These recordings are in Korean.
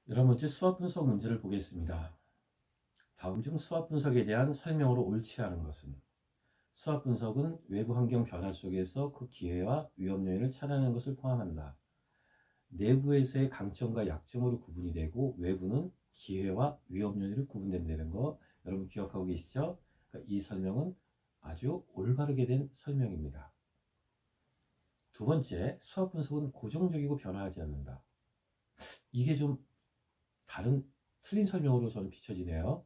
11번째 수학 분석 문제를 보겠습니다. 다음 중 수학 분석에 대한 설명으로 옳지 않은 것은? 수학 분석은 외부 환경 변화 속에서 그 기회와 위험 요인을 찾아내는 것을 포함한다. 내부에서의 강점과 약점으로 구분이 되고 외부는 기회와 위험 요인으로 구분된다는 거 여러분 기억하고 계시죠? 그러니까 이 설명은 아주 올바르게 된 설명입니다. 두 번째, 수학 분석은 고정적이고 변화하지 않는다. 이게 좀 틀린 설명으로 저는 비춰지네요.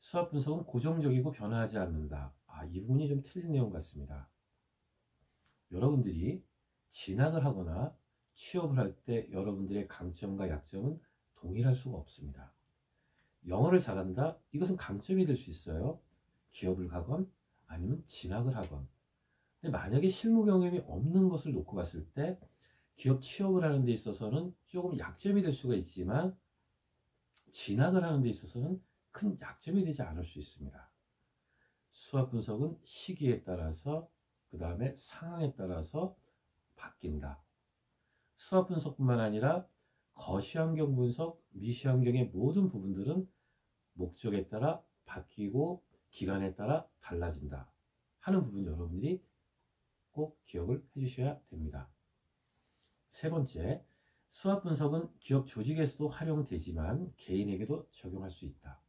수학 분석은 고정적이고 변화하지 않는다. 이 부분이 좀 틀린 내용 같습니다. 여러분들이 진학을 하거나 취업을 할 때 여러분들의 강점과 약점은 동일할 수가 없습니다. 영어를 잘한다? 이것은 강점이 될 수 있어요. 기업을 가건 아니면 진학을 하건. 근데 만약에 실무 경험이 없는 것을 놓고 봤을 때 기업 취업을 하는 데 있어서는 조금 약점이 될 수가 있지만 진학을 하는 데 있어서는 큰 약점이 되지 않을 수 있습니다. 수학 분석은 시기에 따라서 그 다음에 상황에 따라서 바뀐다. 수학 분석뿐만 아니라 거시환경 분석, 미시환경의 모든 부분들은 목적에 따라 바뀌고 기간에 따라 달라진다 하는 부분 여러분들이 꼭 기억을 해주셔야 됩니다. 세 번째, 수학 분석은 기업 조직에서도 활용되지만 개인에게도 적용할 수 있다.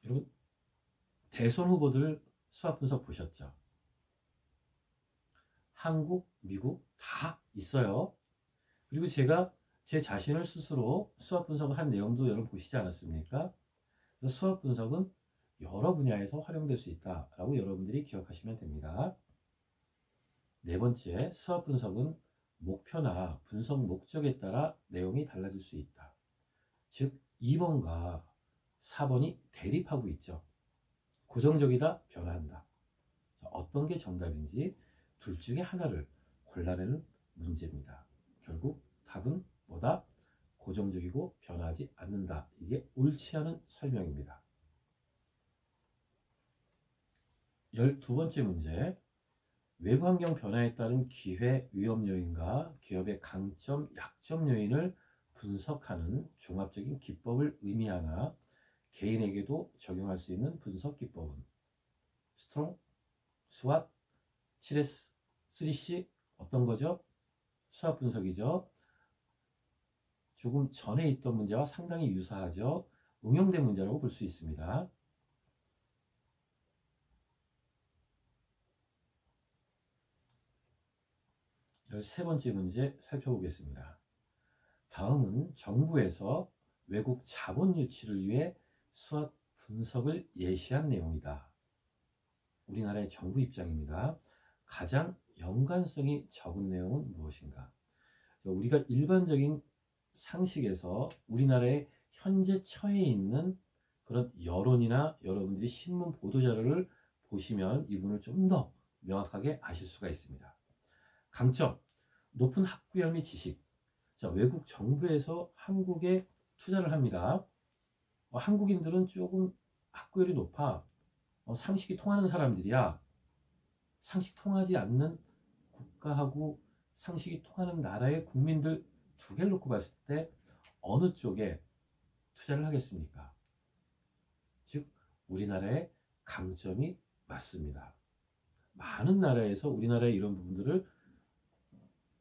여러분 대선 후보들 수학 분석 보셨죠? 한국, 미국 다 있어요. 그리고 제가 제 자신을 스스로 수학 분석을 한 내용도 여러분 보시지 않았습니까? 그래서 수학 분석은 여러 분야에서 활용될 수 있다라고 여러분들이 기억하시면 됩니다. 네 번째, 수학 분석은 목표나 분석 목적에 따라 내용이 달라질 수 있다. 즉 2번과 4번이 대립하고 있죠. 고정적이다, 변화한다. 어떤 게 정답인지 둘 중에 하나를 골라내는 문제입니다. 결국 답은 뭐다? 고정적이고 변하지 않는다. 이게 옳지 않은 설명입니다. 12번째 문제. 외부 환경 변화에 따른 기회, 위험 요인과 기업의 강점, 약점 요인을 분석하는 종합적인 기법을 의미하나 개인에게도 적용할 수 있는 분석 기법은 스트롱, 스왓, 7S, 3C 어떤 거죠? 수학 분석이죠. 조금 전에 있던 문제와 상당히 유사하죠. 응용된 문제라고 볼 수 있습니다. 열세 번째 문제 살펴보겠습니다. 다음은 정부에서 외국 자본 유치를 위해 수학 분석을 예시한 내용이다. 우리나라의 정부 입장입니다. 가장 연관성이 적은 내용은 무엇인가? 우리가 일반적인 상식에서 우리나라의 현재 처해 있는 그런 여론이나 여러분들이 신문 보도자료를 보시면 이 부분을 좀 더 명확하게 아실 수가 있습니다. 강점, 높은 학구열 및 지식. 자, 외국 정부에서 한국에 투자를 합니다. 한국인들은 조금 학구열이 높아. 상식이 통하는 사람들이야. 상식 통하지 않는 국가하고 상식이 통하는 나라의 국민들 두 개를 놓고 봤을 때 어느 쪽에 투자를 하겠습니까? 즉 우리나라의 강점이 맞습니다. 많은 나라에서 우리나라의 이런 부분들을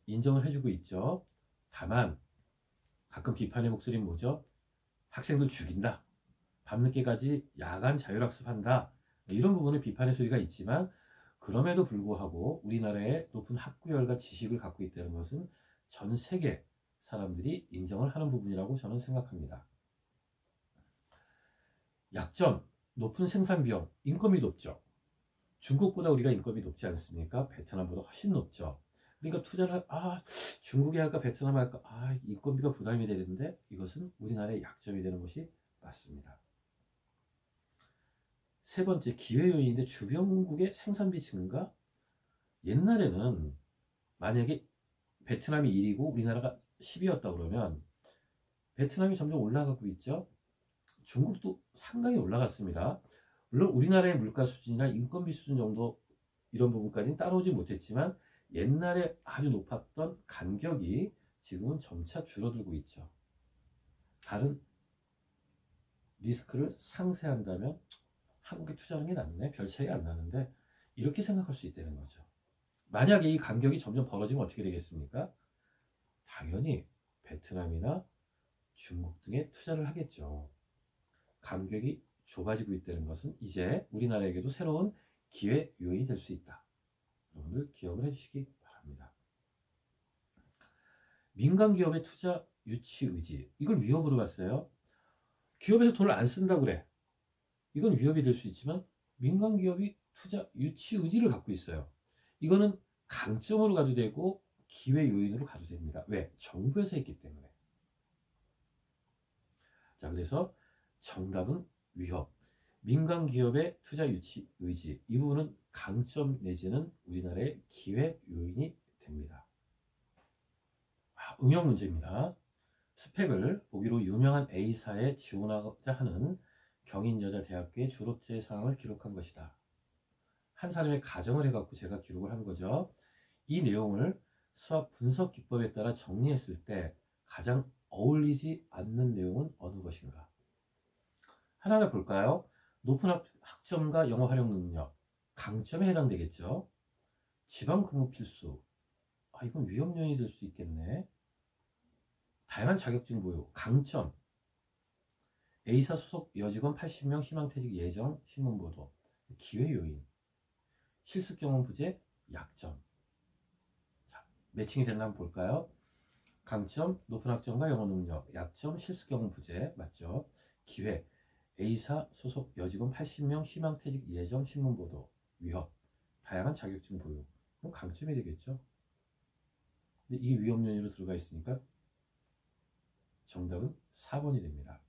인정을 해주고 있죠. 다만 가끔 비판의 목소리는 뭐죠? 학생들 죽인다. 밤늦게까지 야간 자율학습한다. 이런 부분에 비판의 소리가 있지만 그럼에도 불구하고 우리나라의 높은 학구열과 지식을 갖고 있다는 것은 전 세계 사람들이 인정을 하는 부분이라고 저는 생각합니다. 약점, 높은 생산 비용, 인건비 높죠. 중국보다 우리가 인건비 높지 않습니까? 베트남보다 훨씬 높죠. 그러니까 투자를 중국에 할까 베트남 할까 인건비가 부담이 되는데 이것은 우리나라의 약점이 되는 것이 맞습니다. 세 번째 기회 요인인데 주변국의 생산비 증가. 옛날에는 만약에 베트남이 1위고 우리나라가 10위였다 그러면 베트남이 점점 올라가고 있죠. 중국도 상당히 올라갔습니다. 물론 우리나라의 물가 수준이나 인건비 수준 정도 이런 부분까지는 따라오지 못했지만 옛날에 아주 높았던 간격이 지금은 점차 줄어들고 있죠. 다른 리스크를 상쇄한다면 한국에 투자하는 게 낫네, 별 차이 안 나는데, 이렇게 생각할 수 있다는 거죠. 만약에 이 간격이 점점 벌어지면 어떻게 되겠습니까? 당연히 베트남이나 중국 등에 투자를 하겠죠. 간격이 좁아지고 있다는 것은 이제 우리나라에게도 새로운 기회 요인이 될 수 있다. 여러분들 기억을 해주시기 바랍니다. 민간 기업의 투자 유치 의지, 이걸 위협으로 봤어요. 기업에서 돈을 안 쓴다고 그래. 이건 위협이 될 수 있지만 민간 기업이 투자 유치 의지를 갖고 있어요. 이거는 강점으로 가도 되고 기회 요인으로 가도 됩니다. 왜? 정부에서 했기 때문에. 자, 그래서 정답은 위협. 민간 기업의 투자 유치 의지, 이 부분은 강점 내지는 우리나라의 기회 요인이 됩니다. 응용 문제입니다. 스펙을 보기로 유명한 A사에 지원하고자 하는 경인여자대학교의 졸업제 사항을 기록한 것이다. 한 사람의 가정을 해갖고 제가 기록을 한 거죠. 이 내용을 수학 분석 기법에 따라 정리했을 때 가장 어울리지 않는 내용은 어느 것인가? 하나를 볼까요? 높은 학점과 영어 활용 능력, 강점에 해당되겠죠. 지방 근무 필수, 이건 위험 요인이 될 수 있겠네. 다양한 자격증 보유, 강점, A사 소속 여직원 80명 희망퇴직 예정 신문보도, 기회 요인, 실습 경험 부재, 약점. 자, 매칭이 됐나 한번 볼까요? 강점, 높은 학점과 영어 능력, 약점, 실습 경험 부재, 맞죠? 기회, A사 소속 여직원 80명 희망퇴직 예정 신문보도, 위협, 다양한 자격증 보유. 그럼 강점이 되겠죠? 근데 이게 위험 요인으로 들어가 있으니까 정답은 4번이 됩니다.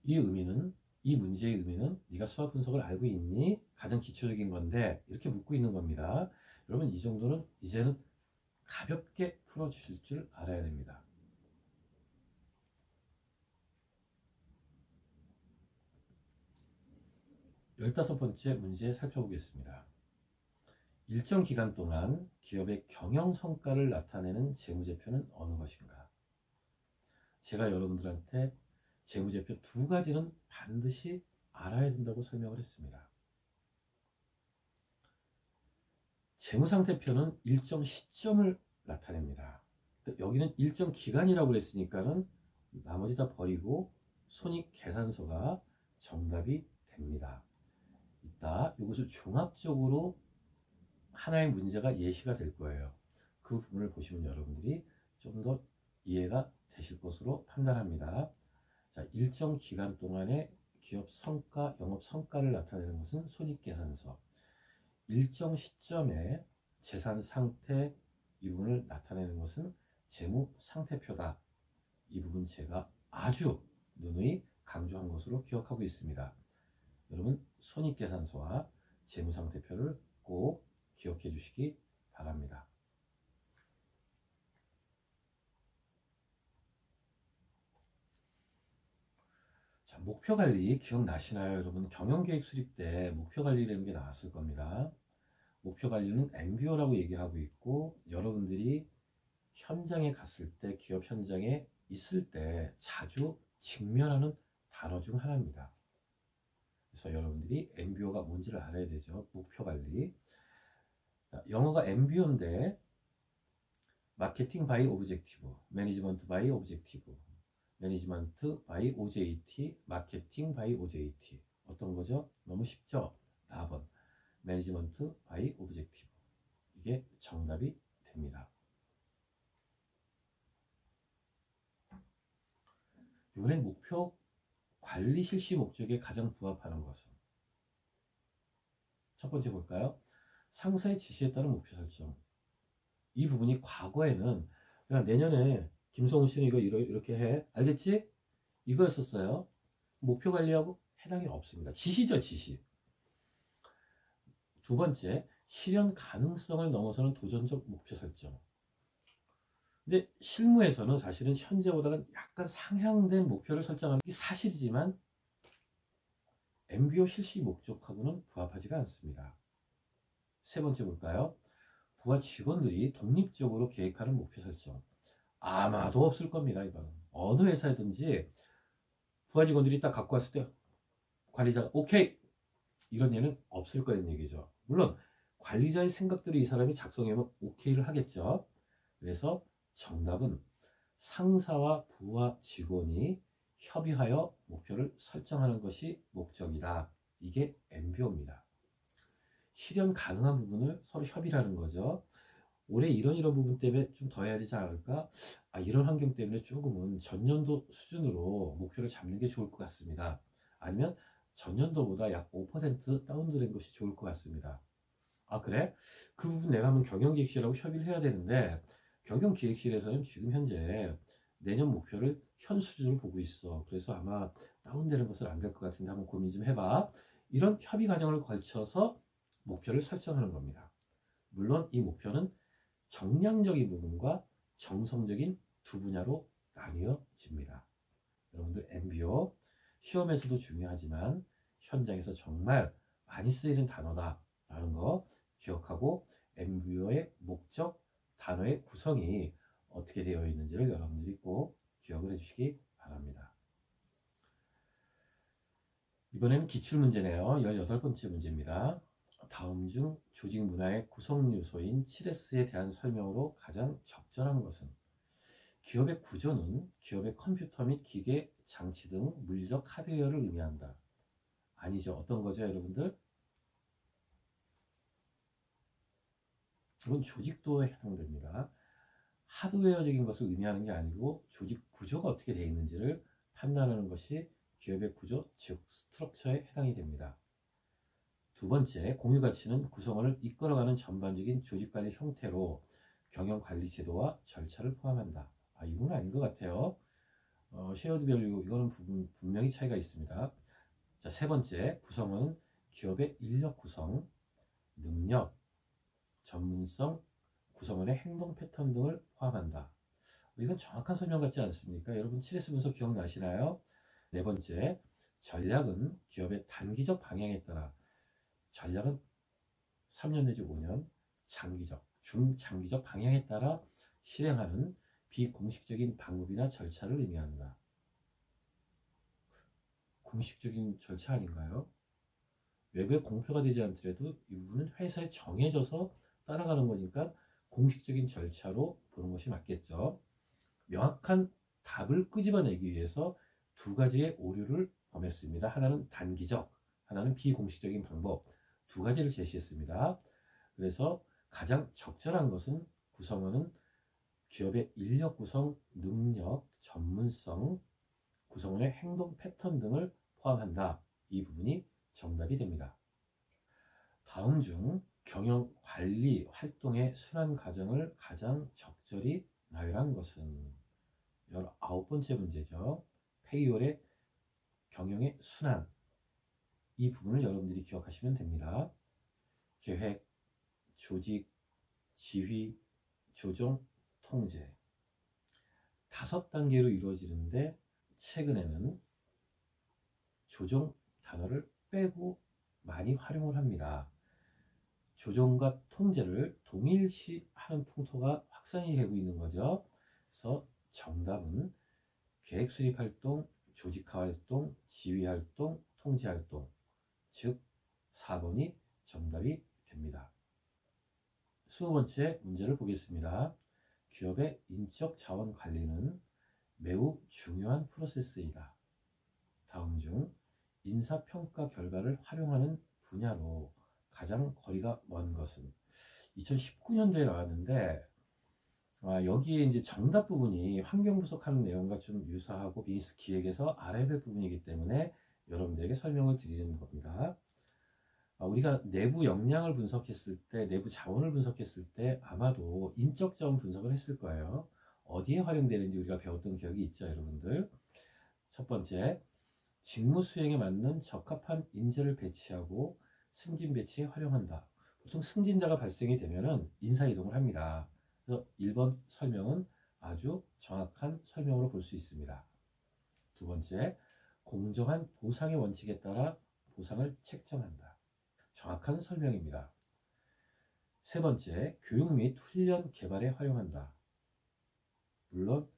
이 문제의 의미는 네가 수학 분석을 알고 있니? 가장 기초적인 건데 이렇게 묻고 있는 겁니다. 여러분 이 정도는 이제는 가볍게 풀어주실 줄 알아야 됩니다. 열다섯 번째 문제 살펴보겠습니다. 일정 기간 동안 기업의 경영 성과를 나타내는 재무제표는 어느 것인가? 제가 여러분들한테 재무제표 두 가지는 반드시 알아야 된다고 설명을 했습니다. 재무상태표는 일정 시점을 나타냅니다. 여기는 일정 기간이라고 그랬으니까는 나머지 다 버리고 손익계산서가 정답이 됩니다. 이따 이것을 종합적으로 하나의 문제가 예시가 될 거예요. 그 부분을 보시면 여러분들이 좀 더 이해가 되실 것으로 판단합니다. 자, 일정 기간 동안의 기업 성과, 영업 성과를 나타내는 것은 손익계산서. 일정 시점에 재산 상태, 이 부분을 나타내는 것은 재무 상태표다. 이 부분 제가 아주 누누이 강조한 것으로 기억하고 있습니다. 여러분 손익계산서와 재무 상태표를 꼭 기억해 주시기 바랍니다. 자, 목표관리 기억나시나요? 여러분 경영계획 수립 때 목표관리라는 게 나왔을 겁니다. 목표관리는 MBO라고 얘기하고 있고 여러분들이 현장에 갔을 때 기업 현장에 있을 때 자주 직면하는 단어 중 하나입니다. 그래서 여러분들이 MBO가 뭔지를 알아야 되죠. 목표관리. 영어가 MBO인데 마케팅 바이 오브젝티브, 매니지먼트 바이 오브젝티브, 매니지먼트 바이 OJT, 마케팅 바이 OJT. 어떤 거죠? 너무 쉽죠? 4번. 매니지먼트 바이 오브젝티브. 이게 정답이 됩니다. 이번엔 목표 관리 실시 목적에 가장 부합하는 것은? 첫 번째 볼까요? 상사의 지시에 따른 목표 설정. 이 부분이 과거에는 그냥 내년에 김성훈 씨는 이거 이렇게 해. 알겠지? 이거였었어요. 목표 관리하고 해당이 없습니다. 지시죠, 지시. 두 번째, 실현 가능성을 넘어서는 도전적 목표 설정. 근데 실무에서는 사실은 현재보다는 약간 상향된 목표를 설정하는 게 사실이지만 MBO 실시 목적하고는 부합하지가 않습니다. 세 번째 볼까요? 부하 직원들이 독립적으로 계획하는 목표 설정. 아마도 없을 겁니다. 이건 어느 회사든지 부하 직원들이 딱 갖고 왔을 때 관리자가 오케이 이런 예는 없을 거라는 얘기죠. 물론 관리자의 생각대로 이 사람이 작성해면 오케이를 하겠죠. 그래서 정답은 상사와 부하 직원이 협의하여 목표를 설정하는 것이 목적이다. 이게 MBO입니다. 실현 가능한 부분을 서로 협의를 하는 거죠. 올해 이런 부분 때문에 좀 더 해야 되지 않을까? 이런 환경 때문에 조금은 전년도 수준으로 목표를 잡는 게 좋을 것 같습니다. 아니면 전년도보다 약 5% 다운된 것이 좋을 것 같습니다. 그래? 그 부분 내가 한번 경영기획실하고 협의를 해야 되는데 경영기획실에서는 지금 현재 내년 목표를 현 수준으로 보고 있어. 그래서 아마 다운되는 것은 안 될 것 같은데 한번 고민 좀 해봐. 이런 협의 과정을 거쳐서 목표를 설정하는 겁니다. 물론 이 목표는 정량적인 부분과 정성적인 두 분야로 나뉘어집니다. 여러분들 MBO 시험에서도 중요하지만 현장에서 정말 많이 쓰이는 단어다라는 거 기억하고 MBO의 목적, 단어의 구성이 어떻게 되어 있는지를 여러분들이 꼭 기억을 해주시기 바랍니다. 이번에는 기출문제네요. 18번째 문제입니다. 다음 중 조직 문화의 구성 요소인 7S에 대한 설명으로 가장 적절한 것은? 기업의 구조는 기업의 컴퓨터 및 기계, 장치 등 물리적 하드웨어를 의미한다. 아니죠. 어떤 거죠, 여러분들? 이건 조직도에 해당됩니다. 하드웨어적인 것을 의미하는 게 아니고 조직 구조가 어떻게 되어 있는지를 판단하는 것이 기업의 구조, 즉 스트럭처에 해당이 됩니다. 두 번째, 공유가치는 구성원을 이끌어가는 전반적인 조직관리 형태로 경영관리 제도와 절차를 포함한다. 이건 아닌 것 같아요. 쉐어드 밸류, 이거는 분명히 차이가 있습니다. 자, 세 번째, 구성원은 기업의 인력 구성, 능력, 전문성, 구성원의 행동 패턴 등을 포함한다. 이건 정확한 설명 같지 않습니까? 여러분 7S 분석 기억나시나요? 네 번째, 전략은 기업의 단기적 방향에 따라, 전략은 3년 내지 5년, 장기적, 중장기적 방향에 따라 실행하는 비공식적인 방법이나 절차를 의미한다. 공식적인 절차 아닌가요? 외부에 공표가 되지 않더라도 이 부분은 회사에 정해져서 따라가는 거니까 공식적인 절차로 보는 것이 맞겠죠. 명확한 답을 끄집어내기 위해서 두 가지의 오류를 범했습니다. 하나는 단기적, 하나는 비공식적인 방법, 두 가지를 제시했습니다. 그래서 가장 적절한 것은 구성원은 기업의 인력 구성, 능력, 전문성, 구성원의 행동 패턴 등을 포함한다. 이 부분이 정답이 됩니다. 다음 중 경영 관리 활동의 순환 과정을 가장 적절히 나열한 것은? 19번째 문제죠. 페이올의 경영의 순환. 이 부분을 여러분들이 기억하시면 됩니다. 계획, 조직, 지휘, 조정, 통제. 5단계로 이루어지는데 최근에는 조정 단어를 빼고 많이 활용을 합니다. 조정과 통제를 동일시 하는 풍토가 확산이 되고 있는 거죠. 그래서 정답은 계획 수립 활동, 조직화 활동, 지휘 활동, 통제 활동, 즉 4번이 정답이 됩니다. 20번째 문제를 보겠습니다. 기업의 인적 자원 관리는 매우 중요한 프로세스이다. 다음 중 인사평가 결과를 활용하는 분야로 가장 거리가 먼 것은? 2019년도에 나왔는데 여기에 이제 정답 부분이 환경 분석하는 내용과 좀 유사하고 비즈니스 기획에서 알아야 될 부분이기 때문에 여러분들에게 설명을 드리는 겁니다. 우리가 내부 역량을 분석했을 때, 내부 자원을 분석했을 때 아마도 인적 자원 분석을 했을 거예요. 어디에 활용되는지 우리가 배웠던 기억이 있죠, 여러분들. 첫 번째, 직무 수행에 맞는 적합한 인재를 배치하고 승진 배치에 활용한다. 보통 승진자가 발생이 되면은 인사 이동을 합니다. 그래서 1번 설명은 아주 정확한 설명으로 볼 수 있습니다. 두 번째, 공정한 보상의 원칙에 따라 보상을 책정한다. 정확한 설명입니다. 세 번째, 교육 및 훈련 개발에 활용한다. 물론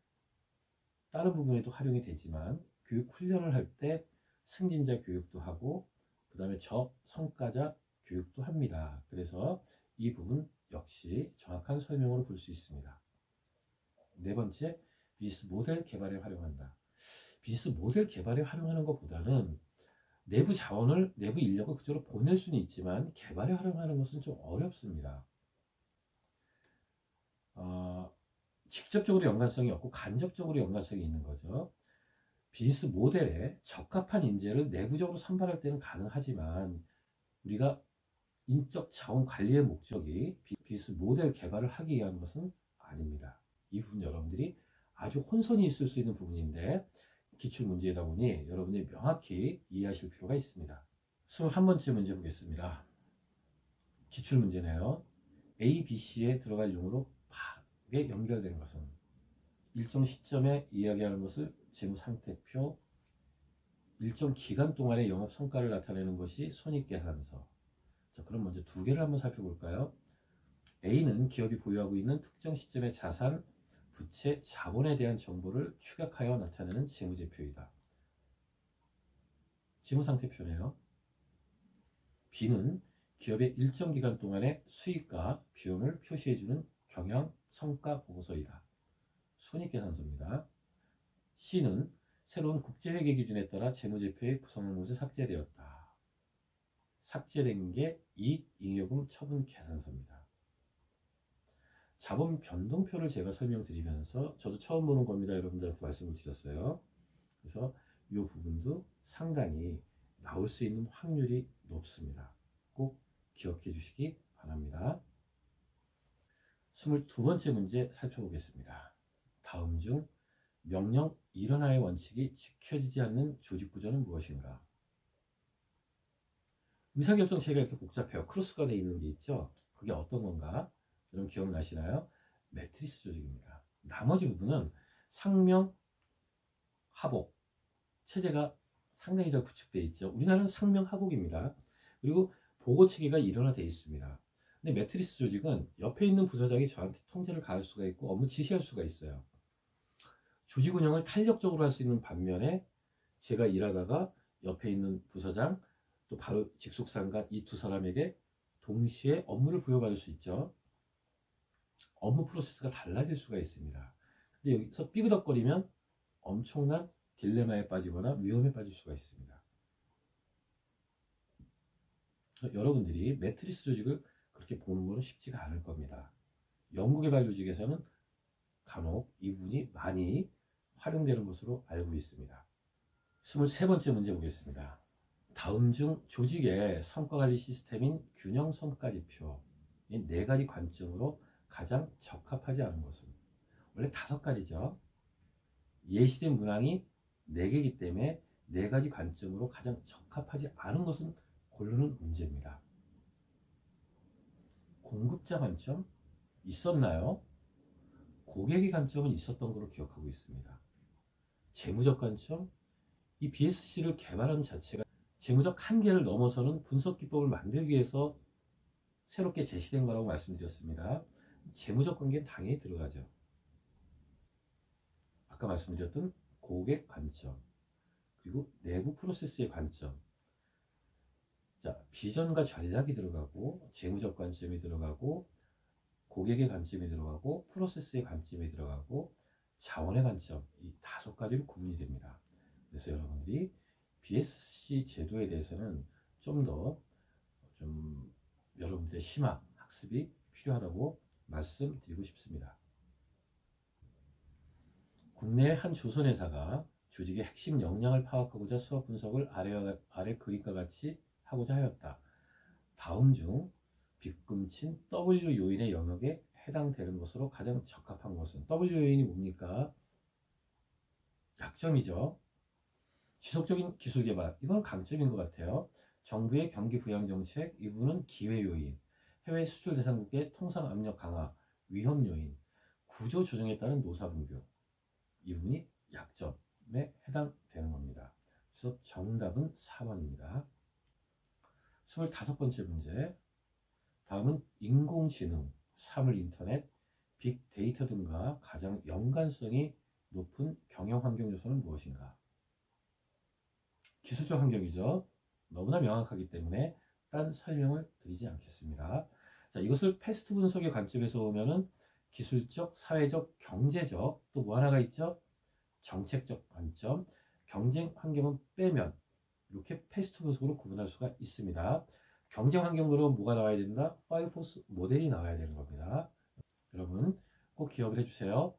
다른 부분에도 활용이 되지만 교육 훈련을 할 때 승진자 교육도 하고 그 다음에 저성과자 교육도 합니다. 그래서 이 부분 역시 정확한 설명으로 볼 수 있습니다. 네 번째, 비즈니스 모델 개발에 활용한다. 비즈니스 모델 개발에 활용하는 것보다는 내부 자원을, 내부 인력을 그쪽으로 보낼 수는 있지만 개발에 활용하는 것은 좀 어렵습니다. 직접적으로 연관성이 없고 간접적으로 연관성이 있는 거죠. 비즈니스 모델에 적합한 인재를 내부적으로 선발할 때는 가능하지만 우리가 인적 자원 관리의 목적이 비즈니스 모델 개발을 하기 위한 것은 아닙니다. 이 부분 여러분들이 아주 혼선이 있을 수 있는 부분인데 기출 문제이다 보니 여러분이 명확히 이해하실 필요가 있습니다. 21번째 문제 보겠습니다. 기출 문제네요. A, B, C에 들어갈 용어로 바르게 연결된 것은 일정 시점에 이야기하는 것을 재무상태표, 일정 기간 동안의 영업 성과를 나타내는 것이 손익계산서. 자, 그럼 먼저 두 개를 한번 살펴볼까요? A는 기업이 보유하고 있는 특정 시점의 자산, 부채, 자본에 대한 정보를 축약하여 나타내는 재무제표이다. 재무상태표네요. B는 기업의 일정 기간 동안의 수익과 비용을 표시해주는 경영 성과 보고서이다. 손익계산서입니다. C는 새로운 국제회계 기준에 따라 재무제표의 구성을 모두 삭제되었다. 삭제된 게 이익잉여금 처분 계산서입니다. 자본 변동표를 제가 설명드리면서 저도 처음 보는 겁니다. 여러분들한테 말씀을 드렸어요. 그래서 이 부분도 상당히 나올 수 있는 확률이 높습니다. 꼭 기억해 주시기 바랍니다. 22번째 문제 살펴보겠습니다. 다음 중 명령 일원화의 원칙이 지켜지지 않는 조직구조는 무엇인가? 의사결정 체계가 이렇게 복잡해요. 크로스가 되어 있는 게 있죠. 그게 어떤 건가? 여러분 기억나시나요? 매트리스 조직입니다. 나머지 부분은 상명, 하복 체제가 상당히 잘 구축되어 있죠. 우리나라는 상명, 하복입니다. 그리고 보고 체계가 일원화되어 있습니다. 근데 매트리스 조직은 옆에 있는 부서장이 저한테 통제를 가할 수가 있고 업무 지시할 수가 있어요. 조직 운영을 탄력적으로 할 수 있는 반면에 제가 일하다가 옆에 있는 부서장 또 바로 직속상관 이 두 사람에게 동시에 업무를 부여받을 수 있죠. 업무 프로세스가 달라질 수가 있습니다. 근데 여기서 삐그덕거리면 엄청난 딜레마에 빠지거나 위험에 빠질 수가 있습니다. 여러분들이 매트리스 조직을 그렇게 보는 것은 쉽지가 않을 겁니다. 연구개발 조직에서는 간혹 이 부분이 많이 활용되는 것으로 알고 있습니다. 23번째 문제 보겠습니다. 다음 중 조직의 성과관리 시스템인 균형 성과지표 이 네 가지 관점으로 가장 적합하지 않은 것은? 원래 5가지죠. 예시된 문항이 4개이기 때문에 4가지 관점으로 가장 적합하지 않은 것은 고르는 문제입니다. 공급자 관점 있었나요? 고객의 관점은 있었던 걸로 기억하고 있습니다. 재무적 관점, 이 BSC를 개발한 자체가 재무적 한계를 넘어서는 분석 기법을 만들기 위해서 새롭게 제시된 거라고 말씀드렸습니다. 재무적 관계는 당연히 들어가죠. 아까 말씀드렸던 고객 관점, 그리고 내부 프로세스의 관점. 자, 비전과 전략이 들어가고, 재무적 관점이 들어가고, 고객의 관점이 들어가고, 프로세스의 관점이 들어가고, 자원의 관점, 이 5가지로 구분이 됩니다. 그래서 여러분들이 BSC 제도에 대해서는 좀 더 여러분들의 심화 학습이 필요하다고 말씀드리고 싶습니다. 국내의 한 조선회사가 조직의 핵심 역량을 파악하고자 수학 분석을 아래 그림과 같이 하고자 하였다. 다음 중 빗금친 W 요인의 영역에 해당되는 것으로 가장 적합한 것은? W 요인이 뭡니까? 약점이죠. 지속적인 기술 개발, 이건 강점인 것 같아요. 정부의 경기 부양 정책, 이 부분은 기회 요인, 해외 수출 대상국의 통상 압력 강화, 위험 요인, 구조 조정에 따른 노사 분교, 이 부분이 약점에 해당되는 겁니다. 그래서 정답은 4번입니다. 25번째 문제. 다음은 인공지능, 사물인터넷, 빅데이터 등과 가장 연관성이 높은 경영환경 요소는 무엇인가? 기술적 환경이죠. 너무나 명확하기 때문에 딴 설명을 드리지 않겠습니다. 자, 이것을 패스트 분석의 관점에서 보면은 기술적, 사회적, 경제적, 또 뭐 하나가 있죠? 정책적 관점, 경쟁 환경은 빼면 이렇게 패스트 분석으로 구분할 수가 있습니다. 경쟁 환경으로 뭐가 나와야 된다? 파이포스 모델이 나와야 되는 겁니다. 여러분 꼭 기억을 해주세요.